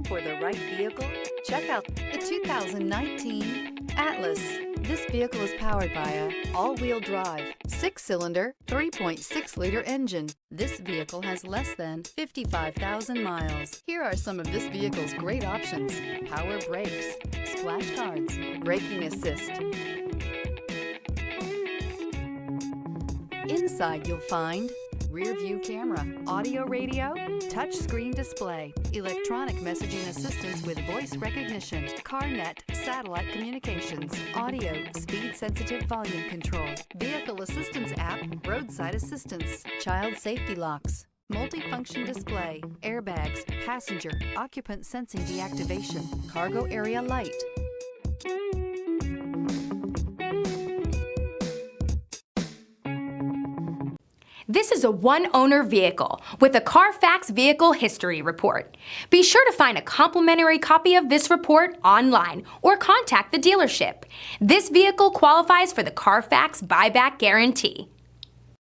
Looking for the right vehicle? Check out the 2019 Atlas. This vehicle is powered by a all-wheel drive, 6-cylinder, 3.6-liter engine. This vehicle has less than 55,000 miles. Here are some of this vehicle's great options: power brakes, splash guards, braking assist. Inside you'll find rear view camera, audio radio, touchscreen display, electronic messaging assistance with voice recognition, CarNet satellite communications, audio, speed-sensitive volume control, vehicle assistance app, roadside assistance, child safety locks, multifunction display, airbags, passenger, occupant sensing deactivation, cargo area light. This is a one-owner vehicle with a Carfax Vehicle History Report. Be sure to find a complimentary copy of this report online or contact the dealership. This vehicle qualifies for the Carfax Buyback Guarantee.